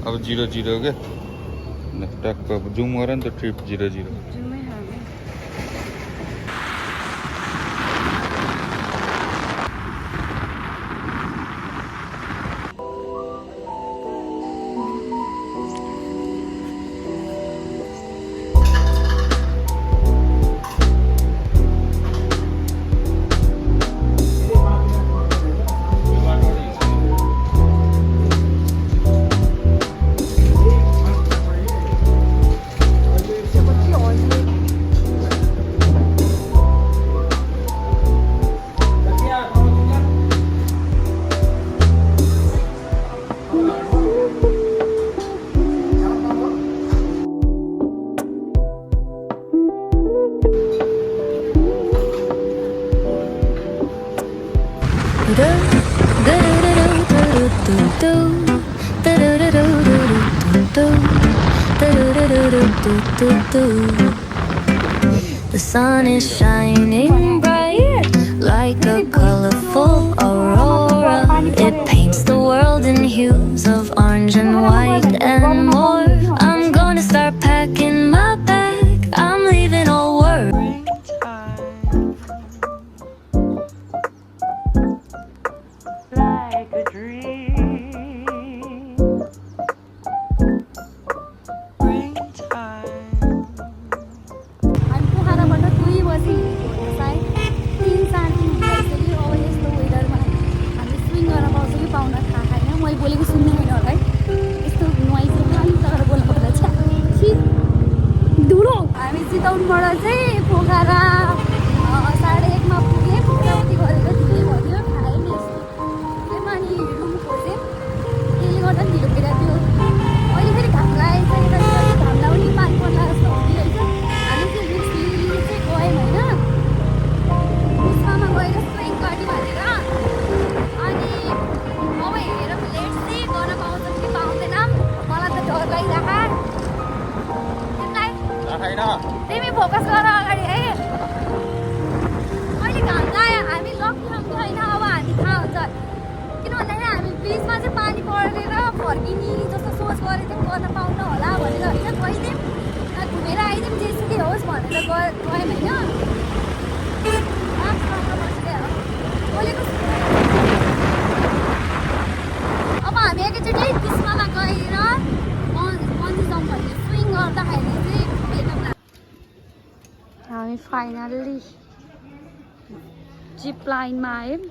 अब 0-0 के टक्क जुम गर नि त trip 0-0 The sun is shining bright like a colorful aurora. It paints the world in hues of orange and white and more. I'm gonna start packing my bag. I'm leaving all work. Like a dream. बोलेको सुन्नु होइन होला है यस्तो noise अलिक तगर बोल्नु पर्दा चाहिँ धुलो हामी चितवनबाट चाहिँ पोखरा 1:30 मा पुगेँ उति गरेर ढिलो भयो खाएँ नि त्यसमा अनि रुम खोजेँ त्यसले गर्दा ढिलो भइरहेको थियो अहिले फेरि घाम लागेको छ घाम लाउने पानी पर्ला जस्तो हुँदैरहेछ हामी चाहिँ चाहिँ गयौँ होइन उसमा गएर स्विङ गर्ने भनेर अनि अब हेरेर प्लेट चाहिँ गर्न पाउँछ कि पाउँदैन मलाई त डर लागिरहेको तिमी फोकस गर अगाडि है अहिले घाम लाग्यो हामी लक्की होइन अब हामी थाहा हुन्छ किन भन्दाखेरि हामी ब्रिजमा चाहिँ पानी परेर फर्किने जस्तो सोच गरेको थियौँ गर्न पाउनु होला भनेर होइन गइदिउँ घुमेर आइदिउँ जेसुकै होस् भनेर गयौँ होइन बोलेको अब हामी एकैचोटि किस्मामा गएर मन्जी जाउँ भन्ने स्विङ गर्दाखेरि चाहिँ भेटौँला हामी फाइनल्ली जिप लाइनमा आयौँ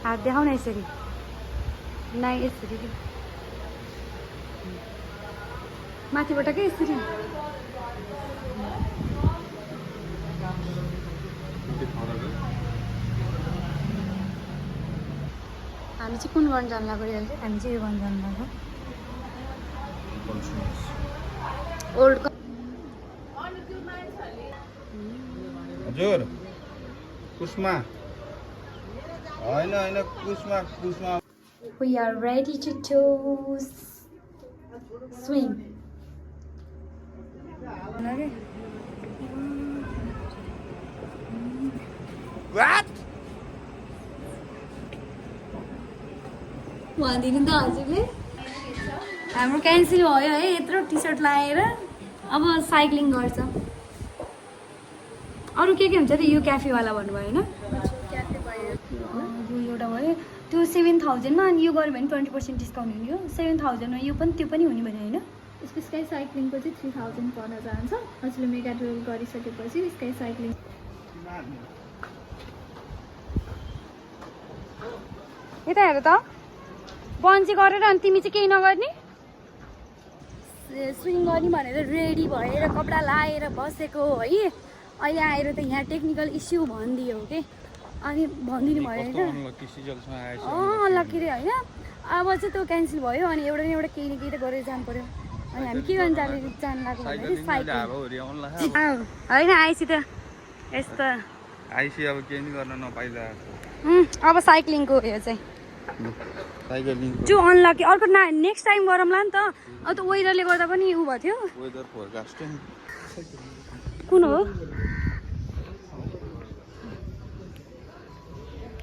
हात देखाउ न यसरी नाइ यसरी माथिबाट के यसरी हामी चाहिँ कुन गर्न जानु लाग्यो हामी चाहिँ यो गर्न जानु लाग्यो ओल्ड हजुर कुस्मा होइन Kusma We are ready to swim. What? भन्दिनु त हजुरले हाम्रो क्यान्सल भयो है यत्रो टी सर्ट लगाएर अब साइक्लिङ गर्छ अरू के हुन्छ त यो क्याफेवाला भन्नुभयो होइन एउटा भयो त्यो 7,000 मा अनि यो गऱ्यो भने 20% डिस्काउन्ट हुने हो 7,000 मा यो पनि त्यो पनि हुने भने होइन यसको स्काई साइक्लिङको चाहिँ 3,000 पर्न जान्छ हजुरले मेगा ट्रेल गरिसकेपछि स्काई साइक्लिङ यता हेर त बन्ची गरेर अनि तिमी चाहिँ केही नगर्ने स्विङ गर्ने भनेर रेडी भएर कपडा लाएर बसेको है अहिले आएर त यहाँ टेक्निकल इस्यु भनिदियो के अनि भनिदिनु भयो होइन लकी रे होइन अब चाहिँ त्यो क्यान्सल भयो अनि एउटा न एउटा केही न केही त गरेर जानु पर्यो अनि हामी के गर्न जानु लाग्यो भन्दाखेरि साइक्लिङ होइन आइसी त यस्तो आइसी अब केही नि गर्न नपाइला अब साइक्लिङको यो चाहिँ साइक्लिङ त्यो अनलकी अर्को नेक्स्ट टाइम गरौँला नि त अब त वेदरले गर्दा पनि उ भएको थियो वेदर फोरकास्टिङ कुन हो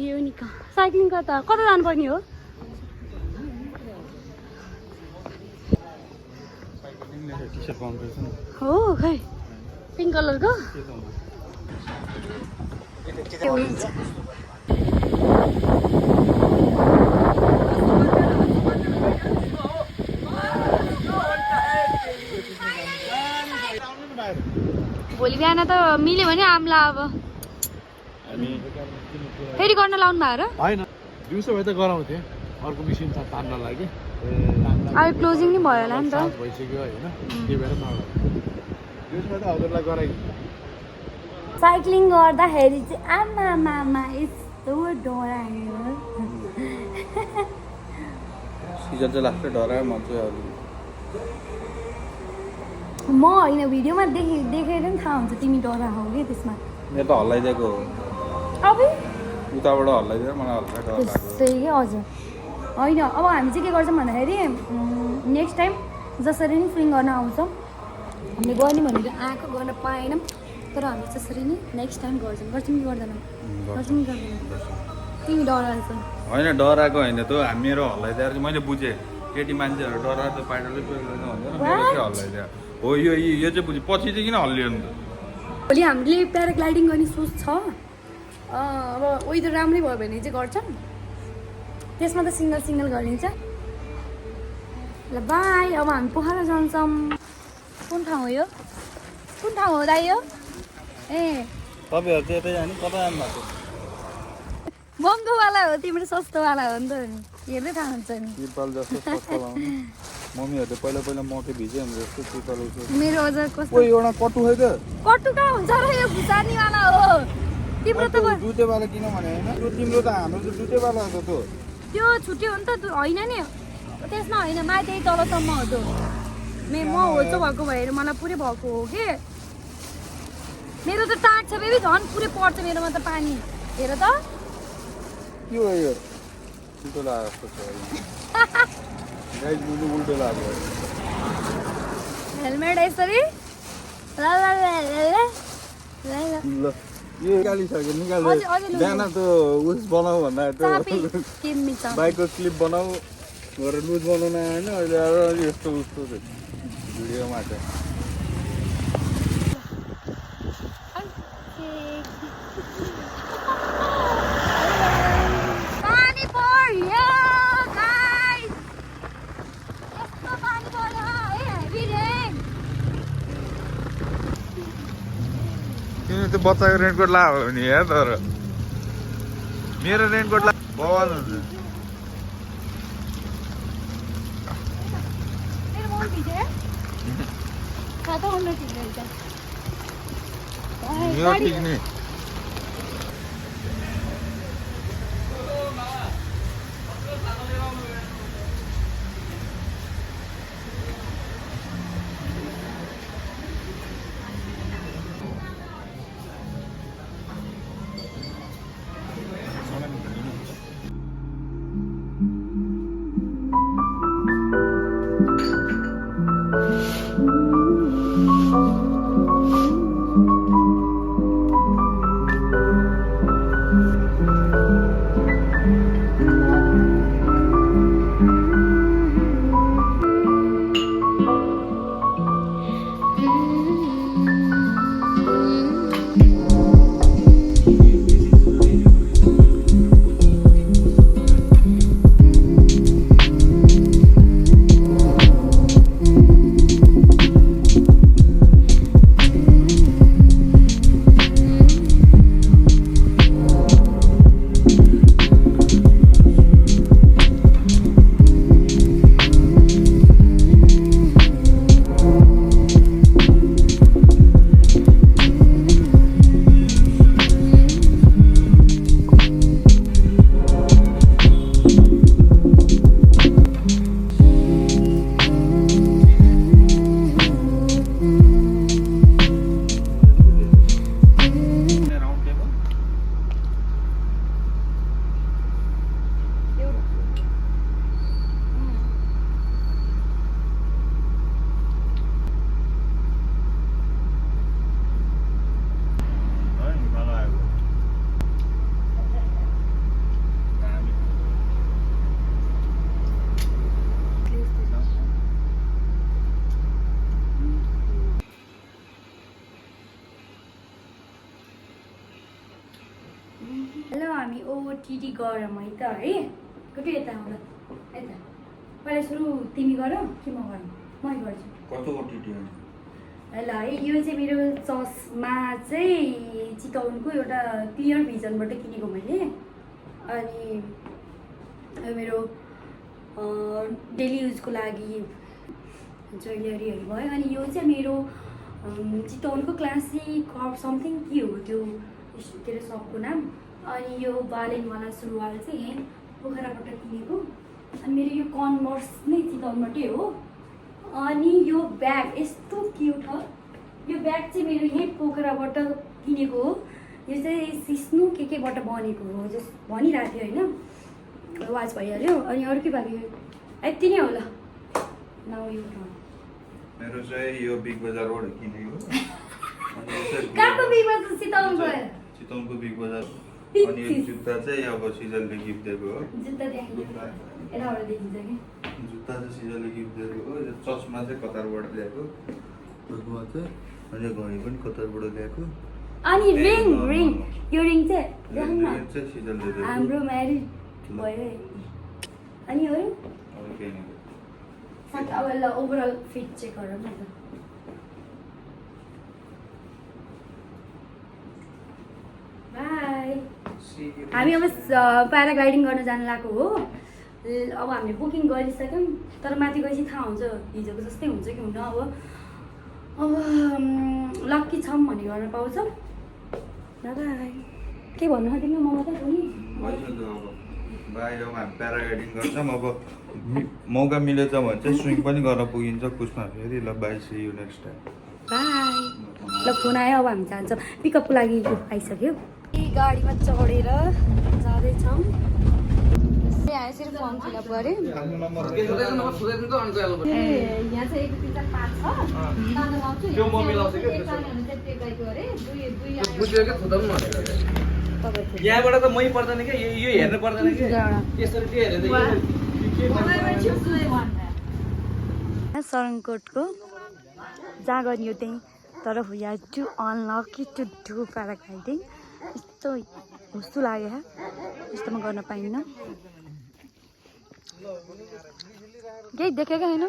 यो नि साइक्लिङ कता जानुपर्ने हो टी-सर्ट पाउनु रहेछ नि हो खै पिङ्क कलरको भोलि बिहान त मिल्यो भने आम्ला अब फेरि गर्न लाउनु भयो र होइन दिउँसो भए त गराउँथेँ अर्को मिसिन छ तान्न लागि अहिले क्लोजिङ नि भयो होला नि त साँझ भइसक्यो होइन त्यही भएर नगरेँ दिउँसो भए त हजुरलाई गराइदिन्छु साइक्लिङ गर्दाखेरि चाहिँ आमा यस्तो डरायो सिजन चाहिँ लाग्छ डरायो म चाहिँ अलि म होइन भिडियोमा देखेर नि थाहा हुन्छ तिमी डरा हौ कि त्यसमा मेरो त हल्लाइदिएको हो अब उताबाट हल्लाइदिएर मलाई हल्का डर लाग्यो त्यस्तै कि हजुर होइन अब हामी चाहिँ के गर्छौँ भन्दाखेरि नेक्स्ट टाइम जसरी नै स्विङ गर्न आउँछौँ हामीले गर्ने भनेर आएको गर्न पाएनौँ तर हामी जसरी नै नेक्स्ट टाइम गर्छौँ कि गर्दैनौँ गर्छौँ कि गर्दैनौँ तिमी डराएछ होइन डराएको होइन त मेरो हल्लाइदिएर चाहिँ मैले बुझेँ केटी मान्छेहरू डराएर त पाइडलै पुग्दैन भनेर मेरो चाहिँ हल्लाइदियो हो यो चाहिँ बुझेँ पछि चाहिँ किन हल्लियो नि त भोलि हामीले प्याराग्लाइडिङ गर्ने सोच छ अब वेदर राम्रै भयो भने चाहिँ गर्छौँ त्यसमा त सिङ्गल गरिन्छ ल बाई अब हामी पोखरा जान्छौँ कुन ठाउँ हो यो कुन ठाउँ हो दाइ यो ए तपाईँहरू चाहिँ यतै जाने कता जानु भएको महँगोवाला हो तिम्रो सस्तोवाला हो नि त हेर्दै थाहा हुन्छ नि तिरपाल जस्तो सस्तो लाउने मम्मीहरूले पहिला मकै भिज्यो भने जस्तो तिरपाल मेरो अझ कस्तो कोही एउटा कटु खै त कट्टु कहाँ हुन्छ र यो खुर्सानीवाला हो तिम्रो त जुतेवाला किन भने होइन त्यो तिम्रो त हाम्रो त जुतेवाला हो त त्यो छुट्यो हो नि त होइन नि त्यसमा होइन मा त्यही तलसम्म हो त्यो म होचो भएको भएर मलाई पुरै भएको हो कि मेरो त टाढ छ बेबी झन् पुरै पर्छ मेरोमा त पानी हेर त के हो यो उल्टो लागेको छ गाइस मैले उल्टो लाग्यो हेलमेट यसरी ल यो निकालिसक्यो निकाल्यो अझै लुज बिहान त उस बनाऊ भन्दा बाइकको क्लिप बनाऊ गरेर लुज बनाउन आएन अहिले आएर यस्तो उस्तो भिडियोमा चाहिँ तिमी त्यो बच्चाको रेनकोट लगायो भने हेर तर मेरो रेनकोट बवाल हुन्छ यो ठिक नि टिटी गर है त है कुटु यता आउला यता पहिला सुरु तिमी गर कि म गरौँ मै गर्छु कतको टिटी हो ल है यो चाहिँ मेरो चस्मा चाहिँ चितवनको एउटा क्लियर भिजनबाट किनेको मैले अनि यो मेरो डेली युजको लागि ज्वेलरीहरू भयो अनि यो चाहिँ मेरो चितवनको क्लासिक समथिङ के हो त्यो तेरो सपको नाम अनि यो बालेनवाला सुरुवाल चाहिँ यहीँ पोखराबाट किनेको अनि मेरो यो कन्भर्स नै चितवनबाटै हो अनि यो ब्याग यस्तो क्युट हो यो ब्याग चाहिँ मेरो यहीँ पोखराबाट किनेको हो यो चाहिँ सिस्नु केबाट बनेको हो जस भनिरहेको थियो होइन वाच भइहाल्यो अनि अरू के बाँकी यति नै होला नाउ यो मेरो चाहिँ यो बिग बजारबाट किनेको कहाँको बिग बजार चितवनको चितवनको बिग बजार अनि यो जुत्ता चाहिँ अब सिजनले गिफ्ट दिएको हो जुत्ता देखिन्छ यताबाट देखिन्छ कि जुत्ता चाहिँ सिजनले गिफ्ट दिएको हो यो चस्मा चाहिँ कतारबाट ल्याएको चस्मा चाहिँ अनि घडी पनि कतारबाट ल्याएको अनि रिङ यो रिङ चाहिँ देखाउँ न चाहिँ सिजनले दिएको हाम्रो म्यारिड भयो अनि अरू अरू केही नहीं अब ल ओभरअल फिट चेक गरौँ न त बाई हामी अब प्याराग्लाइडिङ गर्न जानु लागेको हो अब हामीले बुकिङ गरिसक्यौँ तर माथि गएपछि थाहा हुन्छ हिजोको जस्तै हुन्छ कि हुन्न अब लक्की छौँ भन्ने गर्न पाउँछौँ बाई के भन्नु तिमी म मात्रै हो नि भइसक्यो अब बाहिर हामी प्याराग्लाइडिङ गर्छौँ अब मौका मिलेछ भने चाहिँ स्विङ पनि गर्न पुगिन्छ कुसमा फेरि ल bye see you next time bye ल फोन आयो अब हामी जान्छौँ पिकअपको लागि आइसक्यो गाडीमा चढेर जाँदैछौँ यसरी फर्म फिलअप गरेँ यहाँ चाहिँ 1 2 3 4 5 छ यहाँबाट त मै पर्दैन के यो हेर्नु पर्दैन के यसरी के हेरेर सरङकोटको जहाँ गर्ने हो त्यहीँ तर we are too unlucky to do paragliding यस्तो हुस्सु लाग्यो यस्तो म गर्न पाइन्न केही देखेको होइन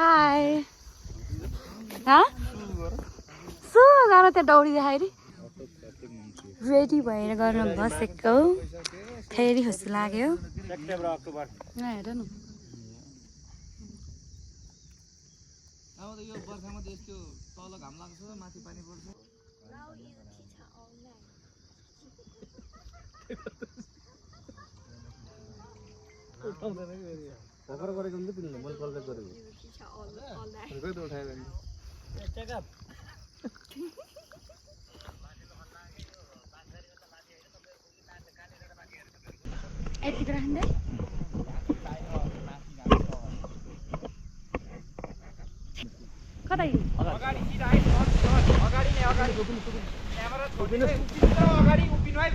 हाय सो गाह्रो त्यहाँ दौडी देखाएर रेडी भएर गर्न बसेको फेरि खुसी लाग्यो हेर न यो बर्खामा त यस्तो तल घाम लाग्छ माथि पानी पर्छ भर्खर गरेको हुन्छ तिमीले मैले कल गरेको खै त उठाएर चेकअप यति राख्दै कता अगाडि सिधा है अगाडि नै अगाडि क्यामेरा छोड्दिनु अगाडि उभिनु है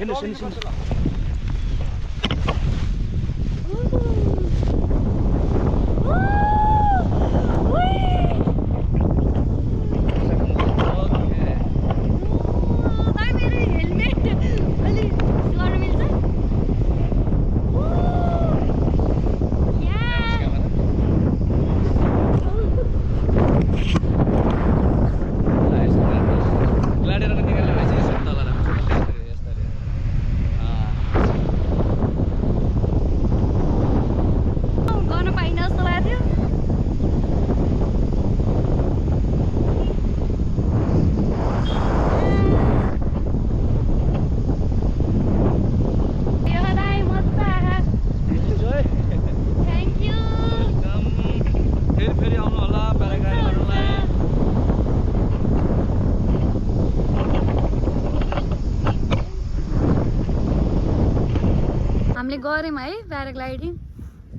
गऱ्यौँ है प्याराग्लाइडिङ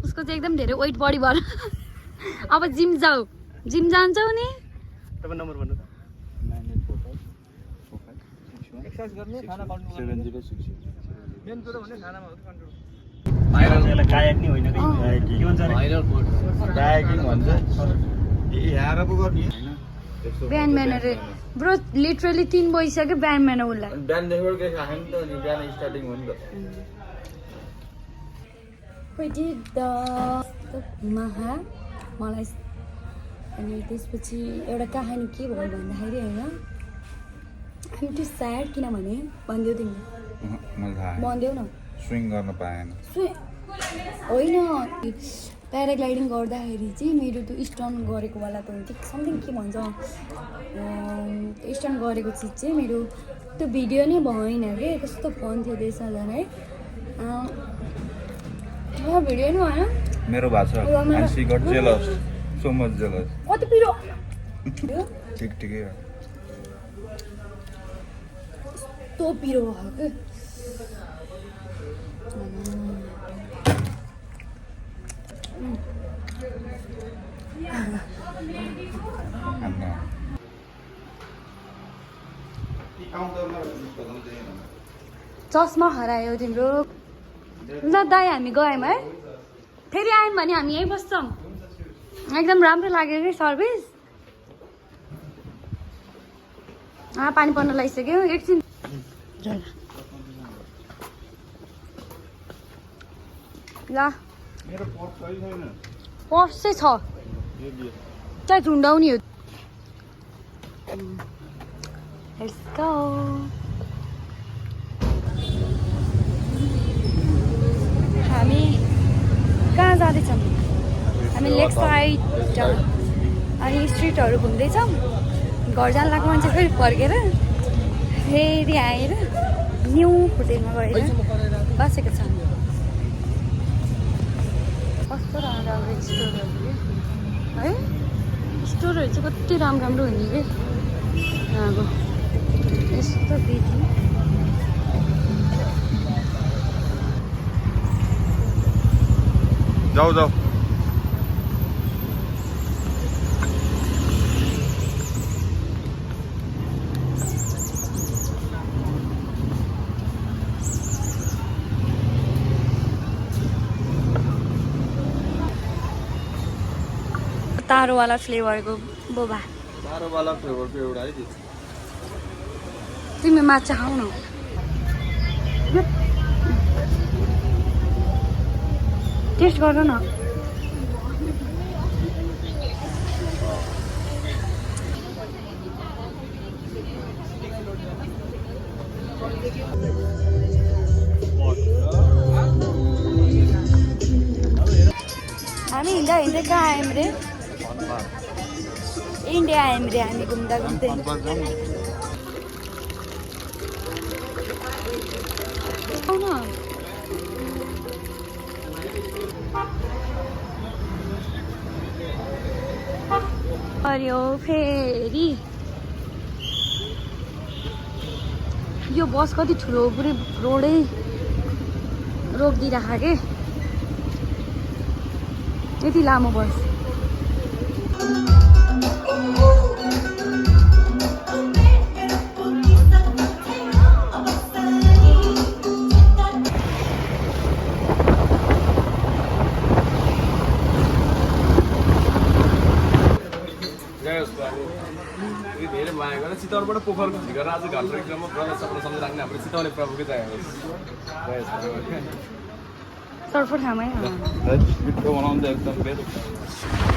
उसको चाहिँ एकदम धेरै वेट बढी भएर अब जिम जाऊ जिम जान्छौ नि तपाईँ नम्बर भन्नु त एक्सर्साइज गर्ने खाना खानु 7060 मेन कुरो भने खानामा हो कन्ट्रोल कायक नि होइन के भन्छ कायाकिङ भन्छ यहाँ पो गर्ने हैन बिहान बिहान रे ब्रो लिटरली 3 बजिसक्यो बिहान बिहान उसलाई बिहानदेखि के खायो नि त अनि बिहान स्टार्टिङ हो नि त महा मलाई अनि त्यसपछि एउटा कहानी के भयो भन्दाखेरि होइन आइम टु स्याड किनभने भनिदेऊ तिमीले मलाई थाहा भनिदेऊ न स्विङ गर्न पाएन होइन प्याराग्लाइडिङ गर्दाखेरि चाहिँ मेरो त्यो स्टर्न गरेको वाला त हुन्छ समथिङ के भन्छ स्टर्न गरेको चिज चाहिँ मेरो त्यो भिडियो नै भएन कि कस्तो फन थियो त्यसमा झन् है भिडियो नै भएन मेरो भएको छ and she got jealous so much jealous कति पिरो ठिक ठिकै हो तो पिरो भयो कि चस्मा हरायो तिम्रो ल दाइ हामी गयौँ है फेरि आयौँ भने हामी यहीँ बस्छौँ एकदम राम्रो लाग्यो कि सर्भिस पानी पर्न लागिसक्यो एकछिन ल पर्स चाहिँ छ चाहिँ झुन्डाउने हो Let's go. हामी कहाँ जाँदैछौँ हामी लेक साइड अनि स्ट्रिटहरू घुम्दैछौँ घर जान लाग्यो मान्छे फेरि फर्केर फेरि आएर न्यू होटेलमा गएर बसेको छ कस्तो राम्रो राम्रो स्टोरहरू है स्टोरहरू चाहिँ कति राम्रो राम्रो हुने कि अब यस्तो बेची जाऊ जाऊ तारोवाला फ्लेभरको बोबा तारोवाला फ्लेभरको एउटा है तिमी माछा खाऊ न टेस्ट गर न हामी हिँड्दा हिँड्दै कहाँ आयौँ रे इन्डिया आयौँ रे हामी घुम्दा घुम्दै आउन पर्यो फेरि यो बस कति ठुलो पुरै रोडै रोकिदिइराख के यति लामो बस धेरै माया गरेर चितवनबाट पोखरको झिकेर आज घाट एकदममा प्रवेश सम्झ राख्ने हाम्रो चितवने प्रभुकै चाहिएको सर्फर खामै मिठो बनाउँदा एकदम बेस्ट